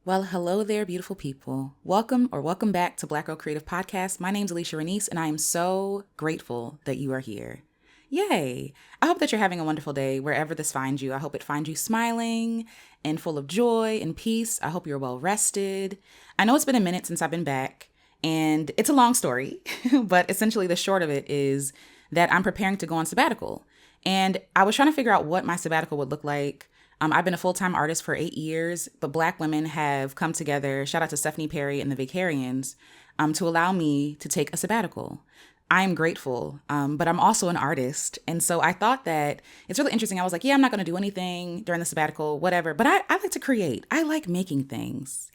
Well, hello there, beautiful people. Welcome back to Black Girl Creative Podcast. My name's Alecia Renece, and I am so grateful that you are here. Yay! I hope that you're having a wonderful day wherever this finds you. I hope it finds you smiling and full of joy and peace. I hope you're well rested. I know it's been a minute since I've been back, and it's a long story, but essentially the short of it is that I'm preparing to go on sabbatical. And I was trying to figure out what my sabbatical would look like. I've been a full-time artist for 8 years, but Black women have come together, shout out to Stephanie Perry and the Vicarians, to allow me to take a sabbatical. I am grateful, but I'm also an artist. And so I thought that it's really interesting. I was like, yeah, I'm not going to do anything during the sabbatical, whatever. But I like to create. I like making things.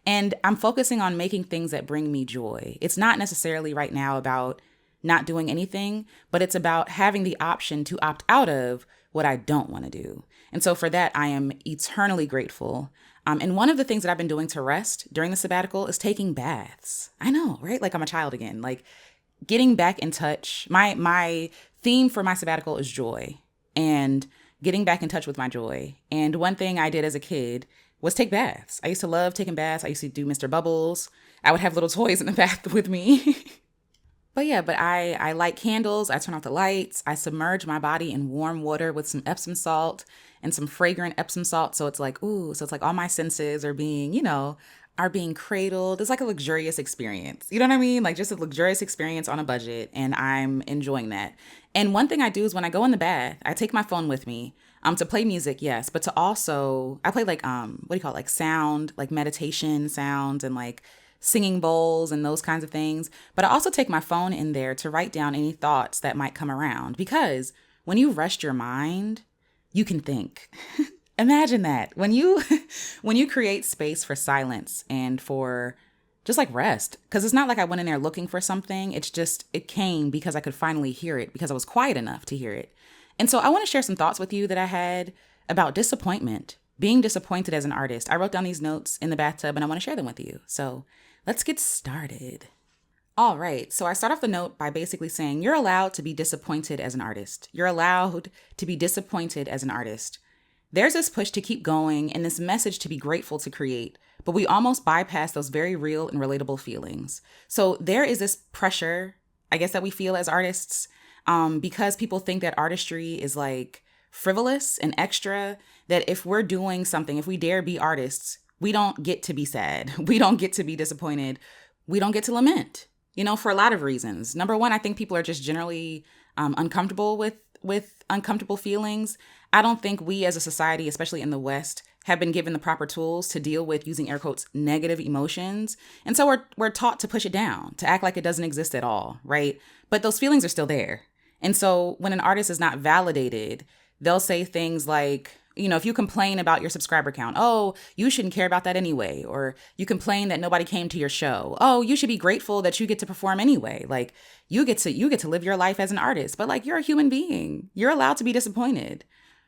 And I'm focusing on making things that bring me joy. It's not necessarily right now about not doing anything, but it's about having the option to opt out of what I don't want to do. And so for that, I am eternally grateful. And one of the things that I've been doing to rest during the sabbatical is taking baths. I know, right? Like I'm a child again, like getting back in touch. My theme for my sabbatical is joy and getting back in touch with my joy. And one thing I did as a kid was take baths. I used to love taking baths. I used to do Mr. Bubbles. I would have little toys in the bath with me. But I light candles, I turn off the lights, I submerge my body in warm water with some Epsom salt and some fragrant Epsom salt. So it's like all my senses are being cradled. It's like a luxurious experience. You know what I mean? Like just a luxurious experience on a budget. And I'm enjoying that. And one thing I do is when I go in the bath, I take my phone with me to play music, yes, but to also, I play like sound, like meditation sounds and like singing bowls and those kinds of things. But I also take my phone in there to write down any thoughts that might come around, because when you rest your mind, you can think. Imagine that when you create space for silence and for just like rest, because it's not like I went in there looking for something. It came because I could finally hear it, because I was quiet enough to hear it. And so I want to share some thoughts with you that I had about disappointment, being disappointed as an artist. I wrote down these notes in the bathtub and I want to share them with you. So let's get started. All right. So I start off the note by basically saying you're allowed to be disappointed as an artist. You're allowed to be disappointed as an artist. There's this push to keep going and this message to be grateful to create, but we almost bypass those very real and relatable feelings. So there is this pressure, I guess, that we feel as artists because people think that artistry is like frivolous and extra, that if we're doing something, if we dare be artists, we don't get to be sad. We don't get to be disappointed. We don't get to lament, for a lot of reasons. Number one, I think people are just generally uncomfortable with uncomfortable feelings. I don't think we as a society, especially in the West, have been given the proper tools to deal with, using air quotes, negative emotions. And so we're taught to push it down, to act like it doesn't exist at all, right? But those feelings are still there. And so when an artist is not validated, they'll say things like, if you complain about your subscriber count, oh, you shouldn't care about that anyway. Or you complain that nobody came to your show. Oh, you should be grateful that you get to perform anyway. Like you get to live your life as an artist, but like you're a human being. You're allowed to be disappointed.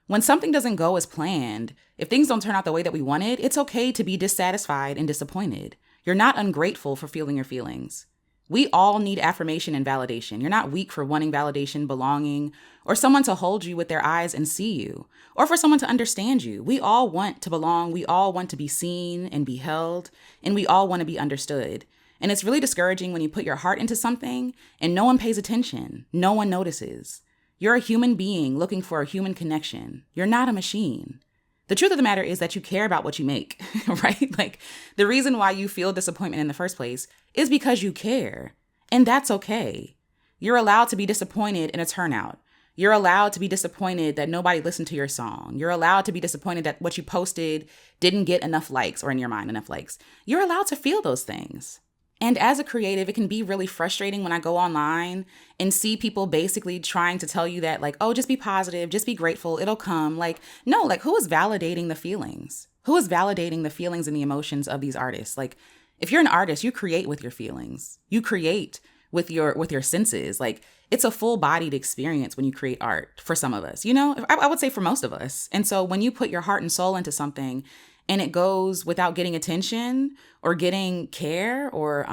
When something doesn't go as planned, if things don't turn out the way that we wanted, it's okay to be dissatisfied and disappointed. You're not ungrateful for feeling your feelings. We all need affirmation and validation. You're not weak for wanting validation, belonging, or someone to hold you with their eyes and see you, or for someone to understand you. We all want to belong. We all want to be seen and be held, and we all want to be understood. And it's really discouraging when you put your heart into something and no one pays attention. No one notices. You're a human being looking for a human connection. You're not a machine. The truth of the matter is that you care about what you make, right? Like the reason why you feel disappointment in the first place is because you care. And that's okay. You're allowed to be disappointed in a turnout. You're allowed to be disappointed that nobody listened to your song. You're allowed to be disappointed that what you posted didn't get enough likes, or in your mind, enough likes. You're allowed to feel those things. And as a creative, it can be really frustrating when I go online and see people basically trying to tell you that, like, oh, just be positive, just be grateful, it'll come. Like, no, like, who is validating the feelings? Who is validating the feelings and the emotions of these artists? Like, if you're an artist, you create with your feelings. You create with your senses. Like, it's a full-bodied experience when you create art for some of us, I would say for most of us. And so when you put your heart and soul into something, and it goes without getting attention or getting care or,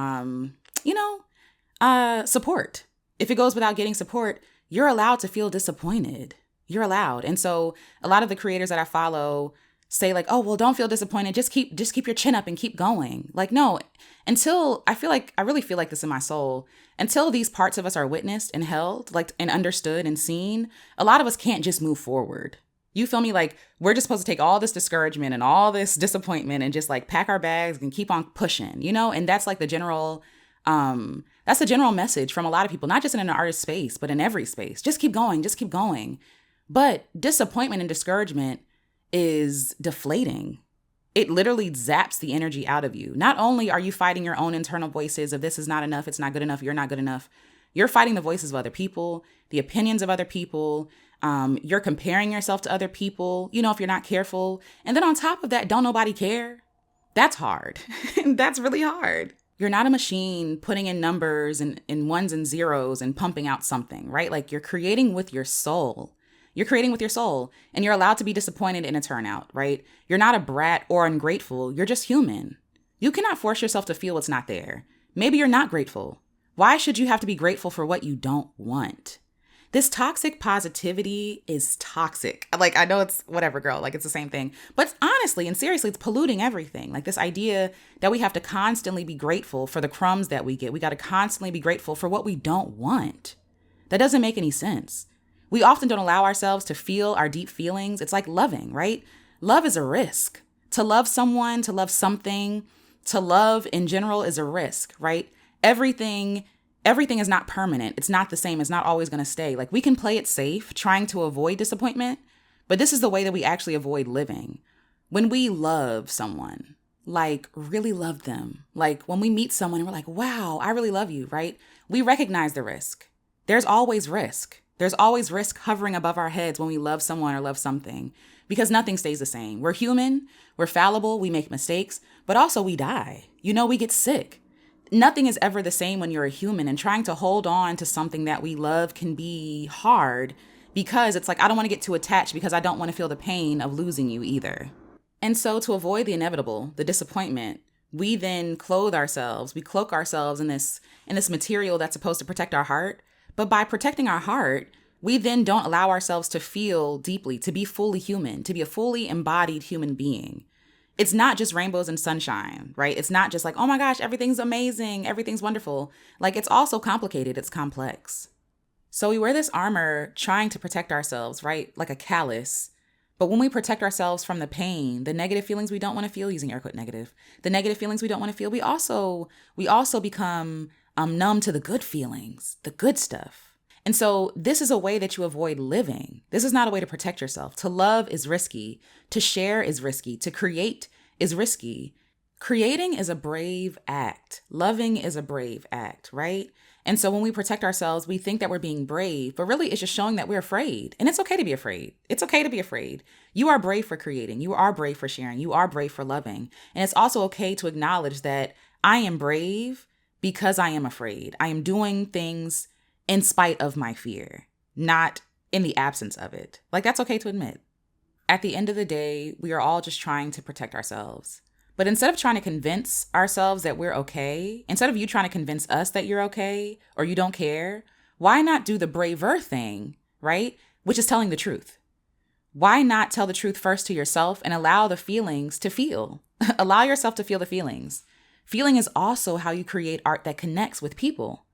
support. If it goes without getting support, you're allowed to feel disappointed. You're allowed. And so a lot of the creators that I follow, say like, oh, well, don't feel disappointed. Just keep your chin up and keep going. Like, no, until I really feel like this in my soul, until these parts of us are witnessed and held, like, and understood and seen, a lot of us can't just move forward. You feel me? Like, we're just supposed to take all this discouragement and all this disappointment and just like pack our bags and keep on pushing, And that's like that's the general message from a lot of people, not just in an artist space, but in every space. Just keep going, just keep going. But disappointment and discouragement is deflating. It literally zaps the energy out of you. Not only are you fighting your own internal voices of this is not enough, it's not good enough, you're not good enough. You're fighting the voices of other people, the opinions of other people. You're comparing yourself to other people, if you're not careful. And then on top of that, don't nobody care? That's hard. That's really hard. You're not a machine putting in numbers and ones and zeros and pumping out something, right? Like, you're creating with your soul. You're creating with your soul, and you're allowed to be disappointed in a turnout, right? You're not a brat or ungrateful. You're just human. You cannot force yourself to feel what's not there. Maybe you're not grateful. Why should you have to be grateful for what you don't want? This toxic positivity is toxic. Like, I know it's whatever, girl, like, it's the same thing. But honestly and seriously, it's polluting everything. Like, this idea that we have to constantly be grateful for the crumbs that we get. We got to constantly be grateful for what we don't want. That doesn't make any sense. We often don't allow ourselves to feel our deep feelings. It's like loving, right? Love is a risk. To love someone, to love something, to love in general is a risk, right? Everything is not permanent. It's not the same. It's not always going to stay. Like, we can play it safe, trying to avoid disappointment, but this is the way that we actually avoid living. When we love someone, like really love them, like when we meet someone and we're like, wow, I really love you, right? We recognize the risk. There's always risk. There's always risk hovering above our heads when we love someone or love something, because nothing stays the same. We're human, we're fallible, we make mistakes, but also we die. We get sick. Nothing is ever the same when you're a human, and trying to hold on to something that we love can be hard because it's like, I don't want to get too attached because I don't want to feel the pain of losing you either. And so to avoid the inevitable, the disappointment, we then cloak ourselves in this material that's supposed to protect our heart. But by protecting our heart, we then don't allow ourselves to feel deeply, to be fully human, to be a fully embodied human being. It's not just rainbows and sunshine, right? It's not just like, oh my gosh, everything's amazing, everything's wonderful. Like, it's also complicated, it's complex. So we wear this armor trying to protect ourselves, right? Like a callus. But when we protect ourselves from the pain, the negative feelings we don't want to feel, using air quote negative, the negative feelings we don't want to feel, we also become numb to the good feelings, the good stuff. And so this is a way that you avoid living. This is not a way to protect yourself. To love is risky. To share is risky. To create is risky. Creating is a brave act. Loving is a brave act, right? And so when we protect ourselves, we think that we're being brave, but really it's just showing that we're afraid. And it's okay to be afraid. It's okay to be afraid. You are brave for creating. You are brave for sharing. You are brave for loving. And it's also okay to acknowledge that I am brave because I am afraid. I am doing things in spite of my fear, not in the absence of it. Like, that's okay to admit. At the end of the day, we are all just trying to protect ourselves. But instead of trying to convince ourselves that we're okay, instead of you trying to convince us that you're okay or you don't care, why not do the braver thing, right? Which is telling the truth. Why not tell the truth first to yourself and allow the feelings to feel? Allow yourself to feel the feelings. Feeling is also how you create art that connects with people.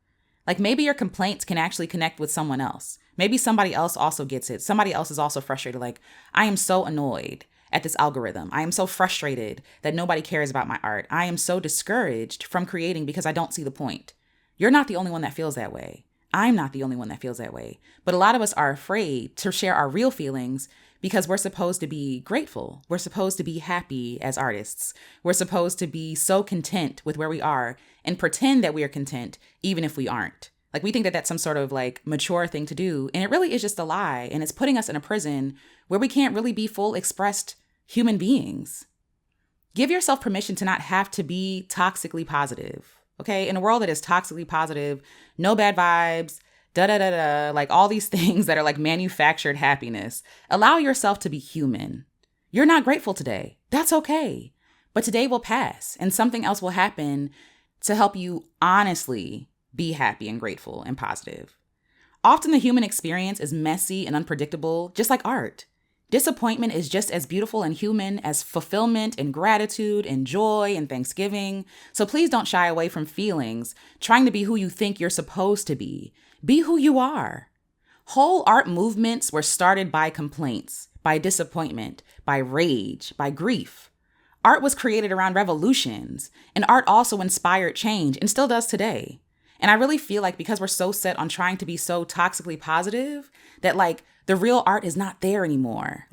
Like, maybe your complaints can actually connect with someone else. Maybe somebody else also gets it. Somebody else is also frustrated. Like, I am so annoyed at this algorithm. I am so frustrated that nobody cares about my art. I am so discouraged from creating because I don't see the point. You're not the only one that feels that way. I'm not the only one that feels that way. But a lot of us are afraid to share our real feelings because we're supposed to be grateful. We're supposed to be happy as artists. We're supposed to be so content with where we are and pretend that we are content even if we aren't. Like, we think that that's some sort of like mature thing to do. And it really is just a lie. And it's putting us in a prison where we can't really be full expressed human beings. Give yourself permission to not have to be toxically positive. Okay. In a world that is toxically positive, no bad vibes, like all these things that are like manufactured happiness, allow yourself to be human. You're not grateful today. That's okay. But today will pass and something else will happen to help you honestly be happy and grateful and positive. Often the human experience is messy and unpredictable, just like art. Disappointment is just as beautiful and human as fulfillment and gratitude and joy and thanksgiving. So please don't shy away from feelings, trying to be who you think you're supposed to be. Be who you are. Whole art movements were started by complaints, by disappointment, by rage, by grief. Art was created around revolutions, and art also inspired change and still does today. And I really feel like because we're so set on trying to be so toxically positive that the real art is not there anymore.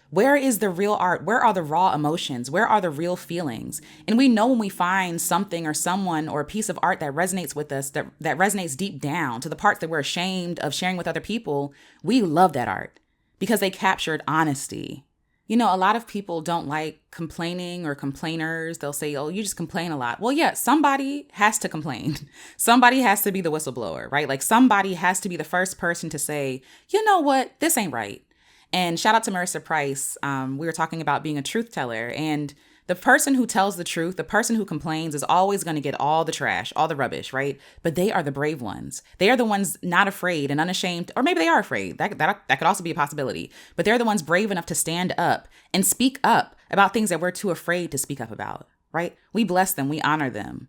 Where is the real art? Where are the raw emotions? Where are the real feelings? And we know when we find something or someone or a piece of art that resonates with us, that resonates deep down to the parts that we're ashamed of sharing with other people, we love that art because they captured honesty. A lot of people don't like complaining or complainers. They'll say, oh, you just complain a lot. Well, yeah, somebody has to complain. Somebody has to be the whistleblower, right? Somebody has to be the first person to say, you know what, this ain't right. And shout out to Marissa Price. We were talking about being a truth teller, and the person who tells the truth, the person who complains is always going to get all the trash, all the rubbish, right? But they are the brave ones. They are the ones not afraid and unashamed, or maybe they are afraid. That could also be a possibility. But they're the ones brave enough to stand up and speak up about things that we're too afraid to speak up about, right? We bless them. We honor them.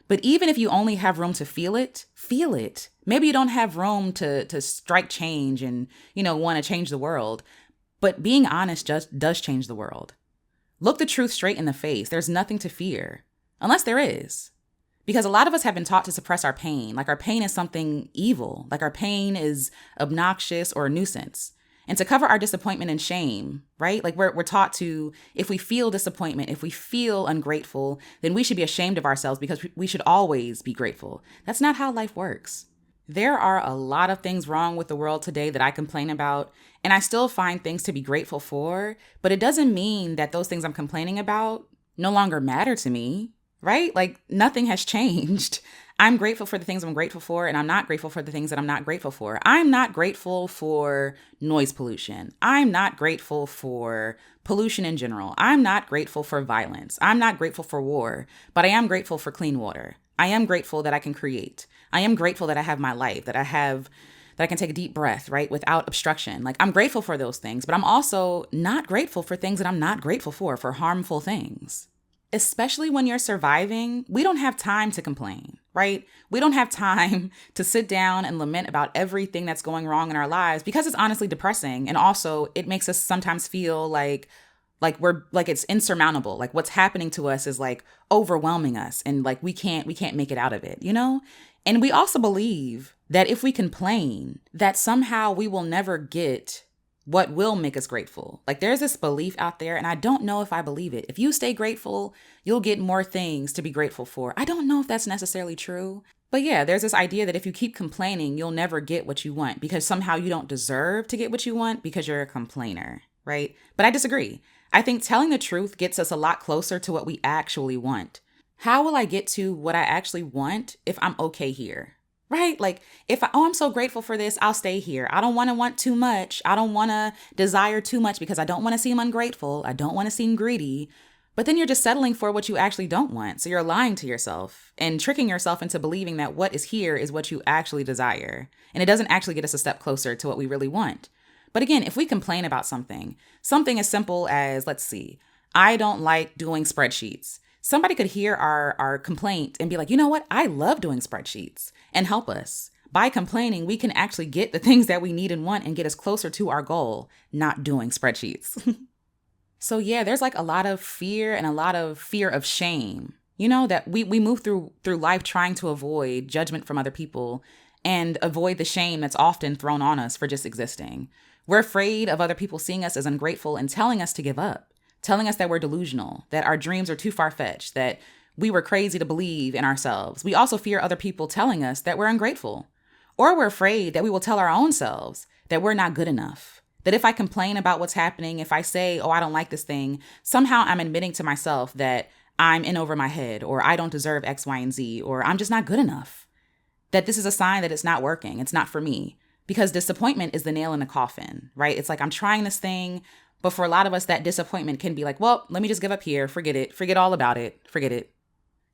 But even if you only have room to feel it, feel it. Maybe you don't have room to strike change and, want to change the world. But being honest just does change the world. Look the truth straight in the face. There's nothing to fear, unless there is. Because a lot of us have been taught to suppress our pain. Our pain is something evil. Our pain is obnoxious or a nuisance. And to cover our disappointment and shame, right? We're taught to, if we feel disappointment, if we feel ungrateful, then we should be ashamed of ourselves because we should always be grateful. That's not how life works. There are a lot of things wrong with the world today that I complain about, and I still find things to be grateful for, but it doesn't mean that those things I'm complaining about no longer matter to me, right? Nothing has changed. I'm grateful for the things I'm grateful for, and I'm not grateful for the things that I'm not grateful for. I'm not grateful for noise pollution. I'm not grateful for pollution in general. I'm not grateful for violence. I'm not grateful for war, but I am grateful for clean water. I am grateful that I can create. I am grateful that I have my life, that I can take a deep breath, right? Without obstruction. I'm grateful for those things, but I'm also not grateful for things that I'm not grateful for harmful things. Especially when you're surviving, we don't have time to complain, right? We don't have time to sit down and lament about everything that's going wrong in our lives because it's honestly depressing. And also it makes us sometimes feel like it's insurmountable. What's happening to us is overwhelming us and we can't make it out of it, And we also believe that if we complain, that somehow we will never get what will make us grateful. There's this belief out there, and I don't know if I believe it. If you stay grateful, you'll get more things to be grateful for. I don't know if that's necessarily true. But yeah, there's this idea that if you keep complaining, you'll never get what you want because somehow you don't deserve to get what you want because you're a complainer, right? But I disagree. I think telling the truth gets us a lot closer to what we actually want. How will I get to what I actually want if I'm okay here? Right? I'm so grateful for this, I'll stay here. I don't want too much. I don't want to desire too much because I don't want to seem ungrateful. I don't want to seem greedy. But then you're just settling for what you actually don't want. So you're lying to yourself and tricking yourself into believing that what is here is what you actually desire. And it doesn't actually get us a step closer to what we really want. But again, if we complain about something as simple as, let's see, I don't like doing spreadsheets. Somebody could hear our complaint and be like, you know what? I love doing spreadsheets and help us. By complaining, we can actually get the things that we need and want and get us closer to our goal, not doing spreadsheets. So yeah, there's a lot of fear and a lot of fear of shame, that we move through life trying to avoid judgment from other people and avoid the shame that's often thrown on us for just existing. We're afraid of other people seeing us as ungrateful and telling us to give up. Telling us that we're delusional, that our dreams are too far-fetched, that we were crazy to believe in ourselves. We also fear other people telling us that we're ungrateful. Or we're afraid that we will tell our own selves that we're not good enough. That if I complain about what's happening, if I say, oh, I don't like this thing, somehow I'm admitting to myself that I'm in over my head, or I don't deserve X, Y, and Z, or I'm just not good enough. That this is a sign that it's not working. It's not for me. Because disappointment is the nail in the coffin, right? It's I'm trying this thing. But for a lot of us, that disappointment can be well, let me just give up here. Forget it. Forget all about it. Forget it.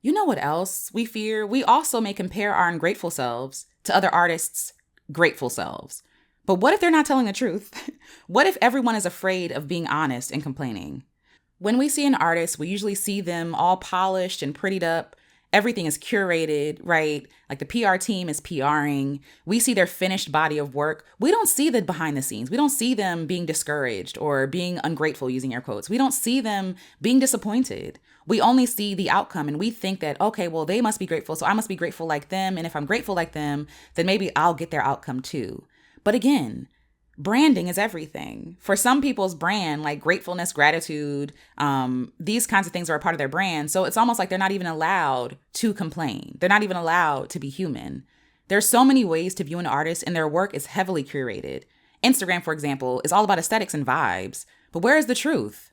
You know what else we fear? We also may compare our ungrateful selves to other artists' grateful selves. But what if they're not telling the truth? What if everyone is afraid of being honest and complaining? When we see an artist, we usually see them all polished and prettied up. Everything is curated, right? Like the PR team is PRing. We see their finished body of work. We don't see the behind the scenes. We don't see them being discouraged or being ungrateful, using air quotes. We don't see them being disappointed. We only see the outcome and we think that, okay, well, they must be grateful, so I must be grateful like them. And if I'm grateful like them, then maybe I'll get their outcome too. But again, branding is everything. For some people's brand, like gratefulness, gratitude, these kinds of things are a part of their brand. So it's almost like they're not even allowed to complain. They're not even allowed to be human. There's so many ways to view an artist, and their work is heavily curated. Instagram, for example, is all about aesthetics and vibes. But where is the truth?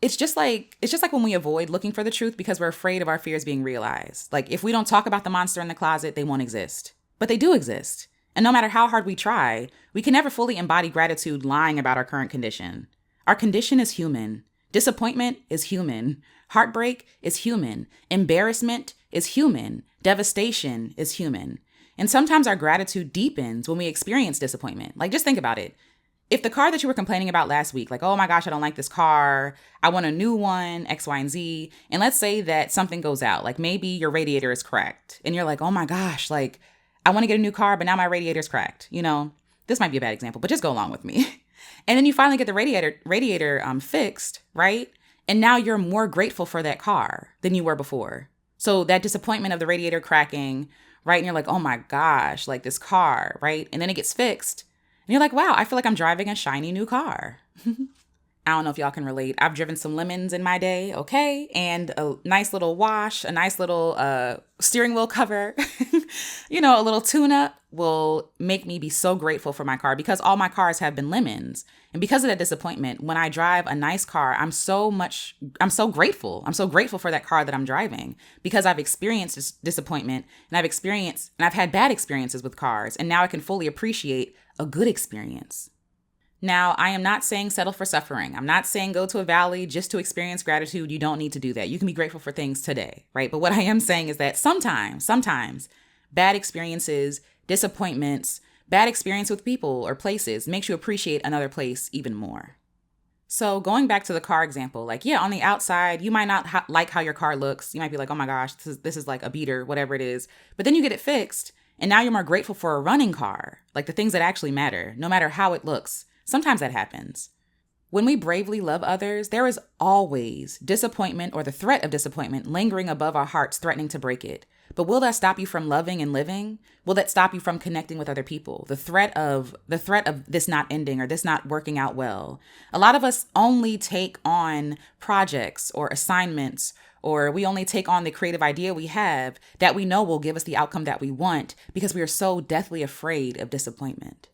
It's just like when we avoid looking for the truth because we're afraid of our fears being realized. Like if we don't talk about the monster in the closet, they won't exist. But they do exist. And no matter how hard we try, we can never fully embody gratitude lying about our current condition. Our condition is human. Disappointment is human. Heartbreak is human. Embarrassment is human. Devastation is human. And sometimes our gratitude deepens when we experience disappointment. Like, just think about it. If the car that you were complaining about last week, like, oh my gosh, I don't like this car, I want a new one, X, Y, and Z. And let's say that something goes out, like maybe your radiator is cracked. And you're like, oh my gosh, like, I want to get a new car, but now my radiator's cracked. You know, this might be a bad example, but just go along with me. And then you finally get the radiator fixed, right? And now you're more grateful for that car than you were before. So that disappointment of the radiator cracking, right? And you're like, oh my gosh, like this car, right? And then it gets fixed. And you're like, wow, I feel like I'm driving a shiny new car. I don't know if y'all can relate. I've driven some lemons in my day, okay? And a nice little wash, a nice little steering wheel cover, you know, a little tune-up will make me be so grateful for my car because all my cars have been lemons. And because of that disappointment, when I drive a nice car, I'm so grateful. I'm so grateful for that car that I'm driving because I've experienced this disappointment and I've had bad experiences with cars. And now I can fully appreciate a good experience. Now, I am not saying settle for suffering. I'm not saying go to a valley just to experience gratitude. You don't need to do that. You can be grateful for things today, right? But what I am saying is that sometimes bad experiences, disappointments, bad experience with people or places makes you appreciate another place even more. So going back to the car example, like, yeah, on the outside, you might not like how your car looks. You might be like, oh my gosh, this is like a beater, whatever it is. But then you get it fixed and now you're more grateful for a running car, like the things that actually matter, no matter how it looks. Sometimes that happens. When we bravely love others, there is always disappointment or the threat of disappointment lingering above our hearts, threatening to break it. But will that stop you from loving and living? Will that stop you from connecting with other people? The threat of this not ending or this not working out well. A lot of us only take on projects or assignments, or we only take on the creative idea we have that we know will give us the outcome that we want because we are so deathly afraid of disappointment.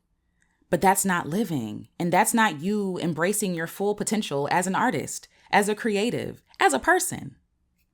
But that's not living. And that's not you embracing your full potential as an artist, as a creative, as a person.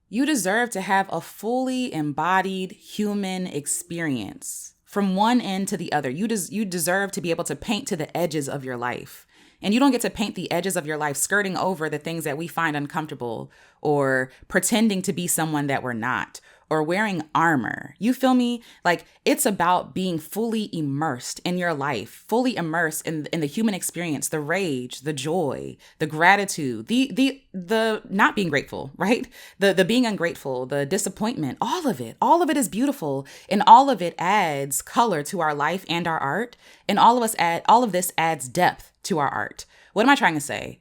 You deserve to have a fully embodied human experience from one end to the other. You deserve to be able to paint to the edges of your life. And you don't get to paint the edges of your life skirting over the things that we find uncomfortable or pretending to be someone that we're not or wearing armor. You feel me? Like, it's about being fully immersed in your life, fully immersed in the human experience, the rage, the joy, the gratitude, the not being grateful, right? The being ungrateful, the disappointment, all of it is beautiful. And all of it adds color to our life and our art. And all of this adds depth to our art. What am I trying to say?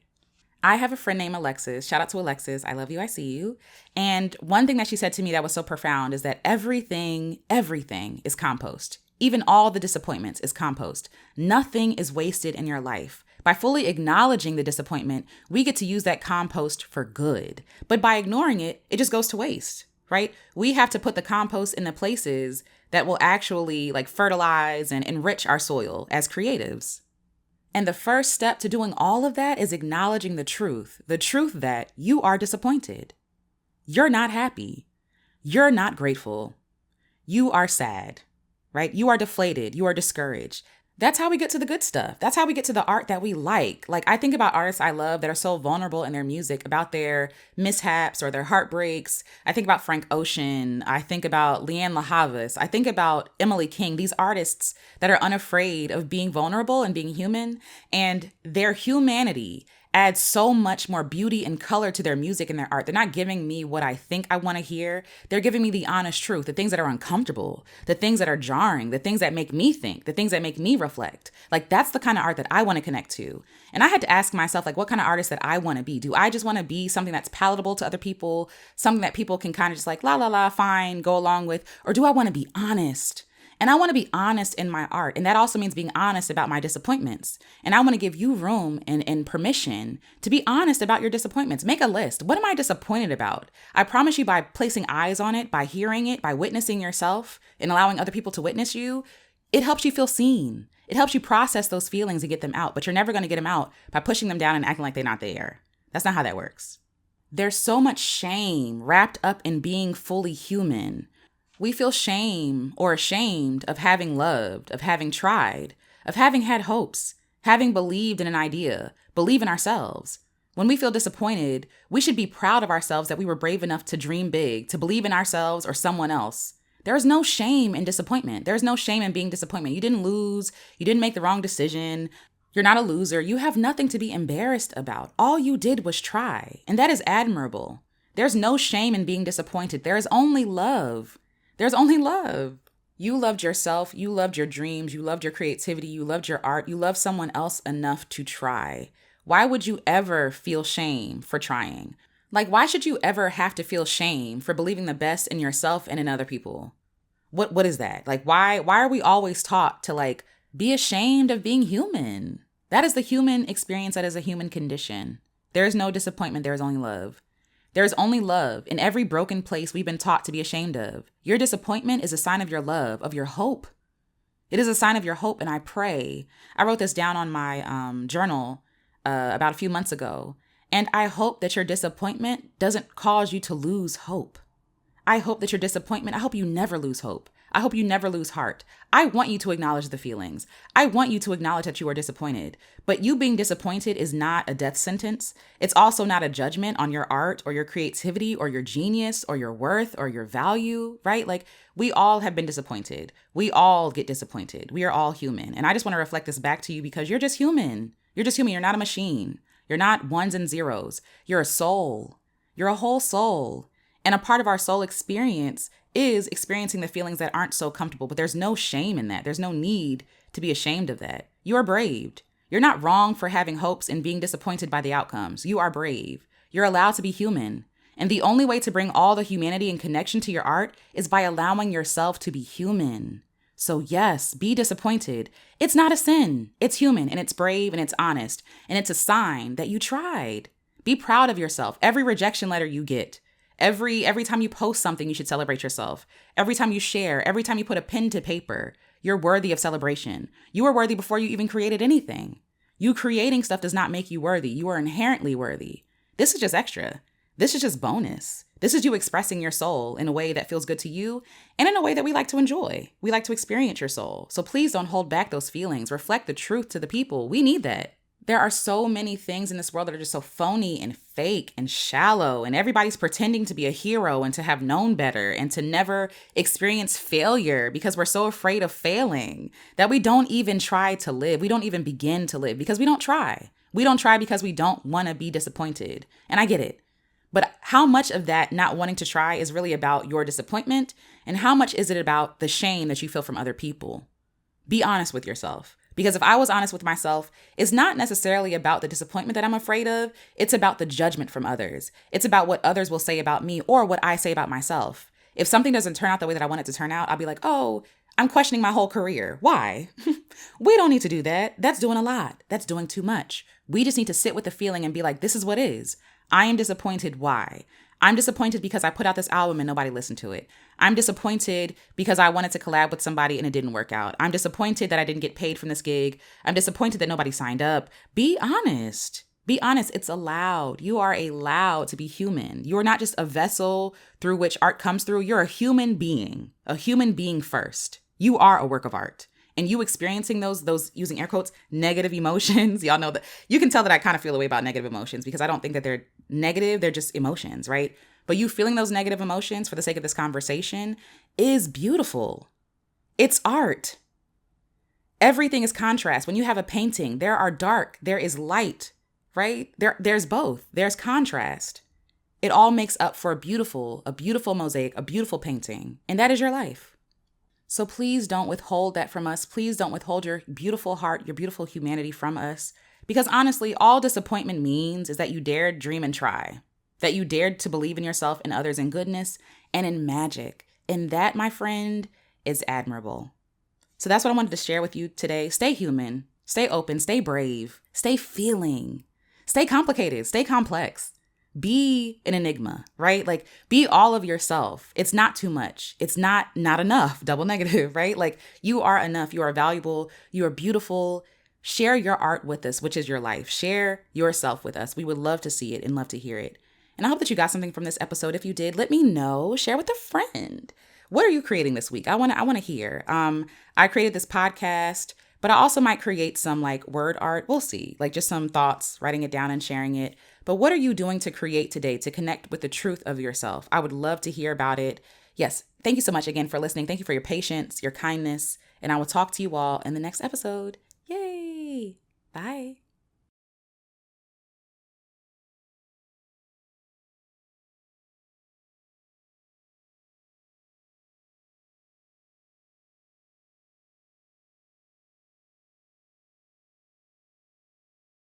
I have a friend named Alexis. Shout out to Alexis. I love you. I see you. And one thing that she said to me that was so profound is that everything is compost. Even all the disappointments is compost. Nothing is wasted in your life. By fully acknowledging the disappointment, we get to use that compost for good. But by ignoring it, it just goes to waste, right? We have to put the compost in the places that will actually like fertilize and enrich our soil as creatives. And the first step to doing all of that is acknowledging the truth that you are disappointed. You're not happy. You're not grateful. You are sad, right? You are deflated. You are discouraged. That's how we get to the good stuff. That's how we get to the art that we like. Like, I think about artists I love that are so vulnerable in their music about their mishaps or their heartbreaks. I think about Frank Ocean. I think about Leanne LaHavas. I think about Emily King, these artists that are unafraid of being vulnerable and being human. And their humanity adds so much more beauty and color to their music and their art. They're not giving me what I think I want to hear. They're giving me the honest truth, the things that are uncomfortable, the things that are jarring, the things that make me think, the things that make me reflect. Like, that's the kind of art that I want to connect to. And I had to ask myself, like, what kind of artist that I want to be? Do I just want to be something that's palatable to other people, something that people can kind of just like, la, la, la, fine, go along with? Or do I want to be honest? And I want to be honest in my art. And that also means being honest about my disappointments. And I want to give you room and permission to be honest about your disappointments. Make a list. What am I disappointed about? I promise you, by placing eyes on it, by hearing it, by witnessing yourself and allowing other people to witness you, it helps you feel seen. It helps you process those feelings and get them out. But you're never going to get them out by pushing them down and acting like they're not there. That's not how that works. There's so much shame wrapped up in being fully human. We feel shame or ashamed of having loved, of having tried, of having had hopes, having believed in an idea, believe in ourselves. When we feel disappointed, we should be proud of ourselves that we were brave enough to dream big, to believe in ourselves or someone else. There is no shame in disappointment. There's no shame in being disappointment. You didn't lose. You didn't make the wrong decision. You're not a loser. You have nothing to be embarrassed about. All you did was try, and that is admirable. There's no shame in being disappointed. There is only love. There's only love. You loved yourself. You loved your dreams. You loved your creativity. You loved your art. You loved someone else enough to try. Why would you ever feel shame for trying? Like, why should you ever have to feel shame for believing the best in yourself and in other people? What is that? Like, why are we always taught to, like, be ashamed of being human? That is the human experience. That is a human condition. There is no disappointment. There is only love. There is only love in every broken place we've been taught to be ashamed of. Your disappointment is a sign of your love, of your hope. It is a sign of your hope, and I pray. I wrote this down on my journal about a few months ago, and I hope that your disappointment doesn't cause you to lose hope. I hope that your disappointment, I hope you never lose hope. I hope you never lose heart. I want you to acknowledge the feelings. I want you to acknowledge that you are disappointed. But you being disappointed is not a death sentence. It's also not a judgment on your art or your creativity or your genius or your worth or your value, right? Like, we all have been disappointed. We all get disappointed. We are all human. And I just want to reflect this back to you because you're just human. You're just human. You're not a machine. You're not ones and zeros. You're a soul. You're a whole soul. And a part of our soul experience is experiencing the feelings that aren't so comfortable, but there's no shame in that. There's no need to be ashamed of that. You are brave. You're not wrong for having hopes and being disappointed by the outcomes. You are brave. You're allowed to be human. And the only way to bring all the humanity and connection to your art is by allowing yourself to be human. So yes, be disappointed. It's not a sin. It's human and it's brave and it's honest. And it's a sign that you tried. Be proud of yourself. Every rejection letter you get, Every time you post something, you should celebrate yourself. Every time you share, every time you put a pen to paper, you're worthy of celebration. You were worthy before you even created anything. You creating stuff does not make you worthy. You are inherently worthy. This is just extra. This is just bonus. This is you expressing your soul in a way that feels good to you and in a way that we like to enjoy. We like to experience your soul. So please don't hold back those feelings. Reflect the truth to the people. We need that. There are so many things in this world that are just so phony and fake and shallow, and everybody's pretending to be a hero and to have known better and to never experience failure because we're so afraid of failing that we don't even try to live. We don't even begin to live because we don't try. We don't try because we don't want to be disappointed. And I get it. But how much of that not wanting to try is really about your disappointment? And how much is it about the shame that you feel from other people? Be honest with yourself. Because if I was honest with myself, it's not necessarily about the disappointment that I'm afraid of. It's about the judgment from others. It's about what others will say about me or what I say about myself. If something doesn't turn out the way that I want it to turn out, I'll be like, oh, I'm questioning my whole career. Why? We don't need to do that. That's doing a lot. That's doing too much. We just need to sit with the feeling and be like, this is what is. I am disappointed. Why? I'm disappointed because I put out this album and nobody listened to it. I'm disappointed because I wanted to collab with somebody and it didn't work out. I'm disappointed that I didn't get paid from this gig. I'm disappointed that nobody signed up. Be honest. Be honest. It's allowed. You are allowed to be human. You are not just a vessel through which art comes through. You're a human being first. You are a work of art. and you experiencing those using air quotes, negative emotions, y'all know that you can tell that I kind of feel a way about negative emotions because I don't think that they're negative. They're just emotions, right? But you feeling those negative emotions for the sake of this conversation is beautiful. It's art. Everything is contrast. When you have a painting, there are dark, there is light, right? There's both. There's contrast. It all makes up for a beautiful mosaic, a beautiful painting. And that is your life. So please don't withhold that from us. Please don't withhold your beautiful heart, your beautiful humanity from us. Because honestly, all disappointment means is that you dared dream and try. That you dared to believe in yourself and others in goodness and in magic. And that, my friend, is admirable. So that's what I wanted to share with you today. Stay human, stay open, stay brave, stay feeling, stay complicated, stay complex. Be an enigma, right? Like be all of yourself. It's not too much. It's not enough, double negative, right? Like you are enough. You are valuable. You are beautiful. Share your art with us, which is your life. Share yourself with us. We would love to see it and love to hear it. And I hope that you got something from this episode. If you did, let me know. Share with a friend. What are you creating this week? I want to hear. I created this podcast, but I also might create some like word art. We'll see. Like just some thoughts, writing it down and sharing it. But what are you doing to create today to connect with the truth of yourself? I would love to hear about it. Yes. Thank you so much again for listening. Thank you for your patience, your kindness, and I will talk to you all in the next episode. Yay. Bye.